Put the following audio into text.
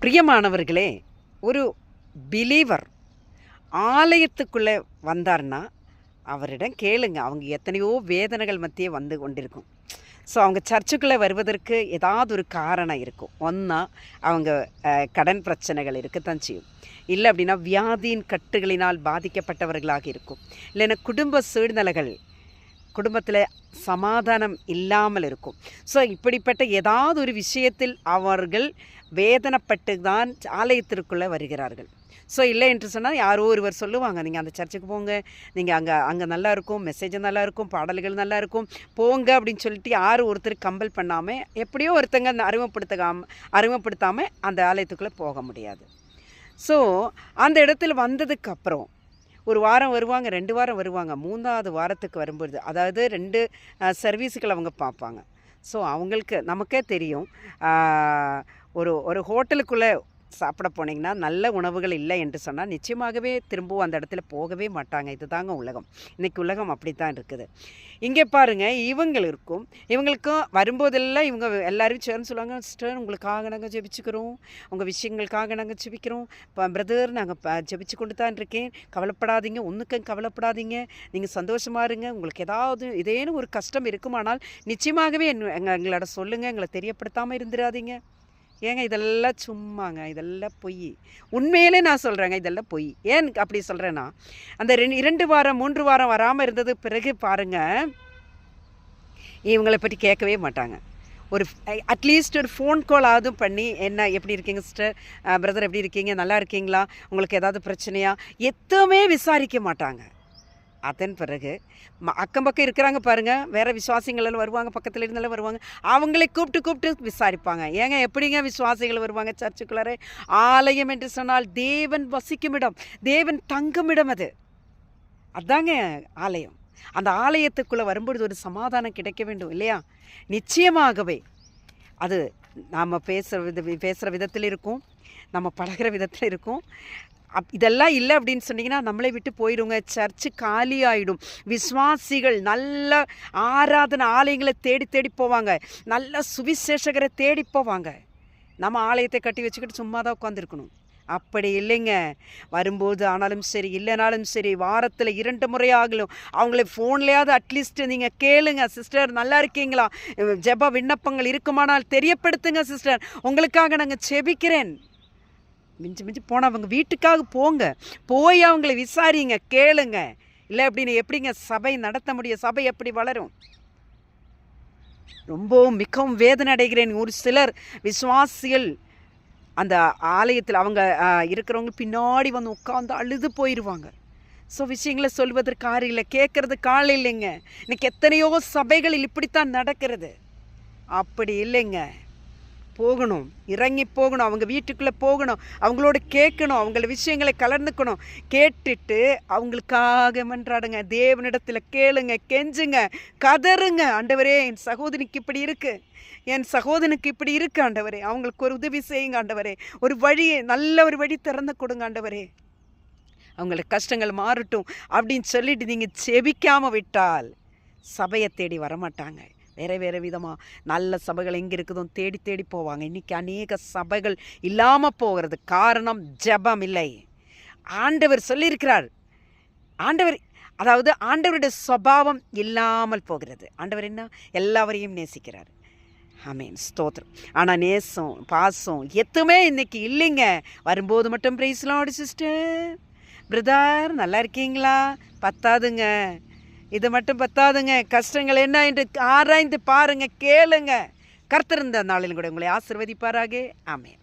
பிரியமானவர்களே, ஒரு பிலீவர் ஆலயத்துக்குள்ளே வந்தார்னா, அவரிடம் கேளுங்க. அவங்க எத்தனையோ வேதனைகள் மத்தியே வந்து கொண்டிருக்கும். ஸோ அவங்க சர்ச்சுக்குள்ளே வருவதற்கு ஏதாவது ஒரு காரணம் இருக்கும். ஒன்றா அவங்க கடன் பிரச்சனைகள் இருக்கத்தான் செய்யும். இல்லை அப்படின்னா வியாதியின் கட்டுகளினால் பாதிக்கப்பட்டவர்களாக இருக்கும். இல்லைன்னா குடும்ப சூழ்நிலைகள், குடும்பத்தில் சமாதானம் இல்லாமல் இருக்கும். ஸோ இப்படிப்பட்ட ஏதாவது ஒரு விஷயத்தில் அவர்கள் வேதனைப்பட்டு தான் ஆலயத்திற்குள்ளே வருகிறார்கள். ஸோ இல்லை என்று சொன்னால் யாரோ ஒருவர் சொல்லுவாங்க, நீங்கள் அந்த சர்ச்சுக்கு போங்க, நீங்கள் அங்கே நல்லாயிருக்கும், மெசேஜ் நல்லாயிருக்கும், பாடல்கள் நல்லாயிருக்கும், போங்க அப்படின்னு சொல்லிட்டு யாரும் ஒருத்தர் கம்பல் பண்ணாமல் எப்படியோ ஒருத்தங்க அந்த அறிமுகப்படுத்தாமல் அந்த ஆலயத்துக்குள்ளே போக முடியாது. ஸோ அந்த இடத்துல வந்ததுக்கப்புறம் ஒரு வாரம் வருவாங்க, 2 வாரம் வருவாங்க, 3வது வாரத்துக்கு வரும்பொழுது, அதாவது 2 சர்வீஸுகள் அவங்க பார்ப்பாங்க. ஸோ அவங்களுக்கு நமக்கே தெரியும், ஒரு ஹோட்டலுக்குள்ளே சாப்பிட போனீங்கன்னா நல்ல உணவுகள் இல்லை என்று சொன்னால் நிச்சயமாகவே திரும்பவும் அந்த இடத்துல போகவே மாட்டாங்க. இதுதாங்க உலகம். இன்றைக்கி உலகம் அப்படி தான் இருக்குது. இங்கே பாருங்கள், இவங்களுக்கும் வரும்போதெல்லாம் இவங்க எல்லோரும் சேர்ந்து சொல்லுவாங்க, சிஸ்டர் உங்களுக்காக நாங்கள் ஜெபிச்சுக்கிறோம், உங்கள் விஷயங்களுக்காக நாங்கள் ஜெபிக்கிறோம், பிரதர் நாங்கள் ஜெபிச்சு கொண்டு தான் இருக்கேன், கவலைப்படாதீங்க, ஒன்றுக்கும் கவலைப்படாதீங்க, நீங்கள் சந்தோஷமாக இருங்க, உங்களுக்கு ஏதாவது இதேன்னு ஒரு கஷ்டம் இருக்குமானால் நிச்சயமாகவே எங்களோட சொல்லுங்கள், எங்களை தெரியப்படுத்தாமல் இருந்துடாதீங்க. ஏங்க இதெல்லாம் சும்மாங்க, இதெல்லாம் பொய். உண்மையிலே நான் சொல்கிறேங்க, இதெல்லாம் பொய். ஏன் அப்படி சொல்கிறேன்னா, அந்த 2 வாரம் 3 வாரம் வராமல் இருந்தது பிறகு பாருங்கள், இவங்களை பற்றி கேட்கவே மாட்டாங்க. ஒரு அட்லீஸ்ட் ஒரு ஃபோன் கால் ஆகுதும் பண்ணி, என்ன எப்படி இருக்கீங்க சிஸ்டர், பிரதர் எப்படி இருக்கீங்க, நல்லா இருக்கீங்களா, உங்களுக்கு ஏதாவது பிரச்சனையா, எதுவுமே விசாரிக்க மாட்டாங்க. அதன் பிறகு அக்கம் பக்கம் இருக்கிறாங்க பாருங்கள், வேறு விசுவாசிகள் வருவாங்க, பக்கத்தில் இருந்தாலும் வருவாங்க, அவங்களே கூப்பிட்டு விசாரிப்பாங்க. ஏங்க எப்படிங்க விசுவாசிகள் வருவாங்க சர்ச்சுக்குள்ளாரே? ஆலயம் என்று சொன்னால் தேவன் வசிக்கும் இடம், தேவன் தங்கும் இடம், அதாங்க ஆலயம். அந்த ஆலயத்துக்குள்ளே வரும்பொழுது ஒரு சமாதானம் கிடைக்க வேண்டும் இல்லையா? நிச்சயமாகவே அது நாம் பேசுகிற விதத்தில் இருக்கும், நம்ம பழகிற விதத்தில் இருக்கும். இதெல்லாம் இல்லை அப்படின்னு சொன்னிங்கன்னா நம்மளை விட்டு போயிடுங்க, சர்ச்சு காலி ஆகிடும். விசுவாசிகள் நல்ல ஆராதனை ஆலயங்களை தேடி போவாங்க, நல்ல சுவிசேஷகரை தேடி போவாங்க. நம்ம ஆலயத்தை கட்டி வச்சுக்கிட்டு சும்மா தான் உட்காந்துருக்கணும். அப்படி இல்லைங்க. வரும்போது ஆனாலும் சரி, இல்லைனாலும் சரி, வாரத்தில் 2 முறையாகலும் அவங்கள ஃபோன்லேயாவது அட்லீஸ்ட்டு நீங்கள் கேளுங்க, சிஸ்டர் நல்லா இருக்கீங்களா, ஜெப விண்ணப்பங்கள் இருக்குமானால் தெரியப்படுத்துங்க சிஸ்டர், உங்களுக்காக நாங்கள் செபிக்கிறேன். மிஞ்சி போனால் அவங்க வீட்டுக்காக போங்க, போய் அவங்களை விசாரிங்க, கேளுங்க. இல்லை அப்படின்னு எப்படிங்க சபை நடத்த முடியும்? சபை எப்படி வளரும்? மிகவும் வேதனை அடைகிறேன். ஒரு சிலர் விசுவாசிகள் அந்த ஆலயத்தில் அவங்க இருக்கிறவங்க பின்னாடி வந்து உட்காந்து அழுது போயிடுவாங்க. ஸோ விஷயங்களை சொல்வதற்கு ஆறு இல்லை, கேட்குறதுக்கு ஆள் இல்லைங்க. இன்னைக்கு எத்தனையோ சபைகளில் இப்படித்தான் நடக்கிறது. அப்படி இல்லைங்க. போகணும், இறங்கி போகணும், அவங்க வீட்டுக்குள்ளே போகணும், அவங்களோட கேட்கணும், அவங்கள விஷயங்களை கலந்துக்கணும். கேட்டுட்டு அவங்களுக்காக மன்றாடுங்க, தேவனிடத்தில் கேளுங்க, கெஞ்சுங்க, கதறுங்க. ஆண்டவரே என் சகோதரிக்கு இப்படி இருக்குது, என் சகோதரனுக்கு இப்படி இருக்குது ஆண்டவரே, அவங்களுக்கு ஒரு உதவி செய்யுங்க ஆண்டவரே, ஒரு வழியை நல்ல ஒரு வழி திறந்து கொடுங்க ஆண்டவரே, அவங்களுக்கு கஷ்டங்கள் மாறட்டும் அப்படின்னு சொல்லிட்டு நீங்கள் செபிக்காமல் விட்டால் சபையை தேடி வரமாட்டாங்க. வேறு விதமாக நல்ல சபைகள் எங்கே இருக்குதோ தேடி போவாங்க. இன்றைக்கி அநேக சபைகள் இல்லாமல் போகிறது காரணம் ஜெபம் இல்லை. ஆண்டவர் சொல்லியிருக்கிறார், ஆண்டவருடைய சுபாவம் இல்லாமல் போகிறது. ஆண்டவர் என்ன, எல்லாவரையும் நேசிக்கிறார். ஆமென், ஸ்தோத்திரம். ஆனால் நேசம் பாசம் எதுவுமே இன்றைக்கி இல்லைங்க. வரும்போது மட்டும் பிரைஸ் லார்ட் சிஸ்டர், பிரதர் நல்லா இருக்கீங்களா, பத்தாதுங்க, இது மட்டும் பத்தாதுங்க. கஷ்டங்கள் என்ன என்று ஆராய்ந்து பாருங்க, கேளுங்க. கர்த்தர் இந்த நாளில் கூட உங்களை ஆசீர்வதிப்பாராக. ஆமென்.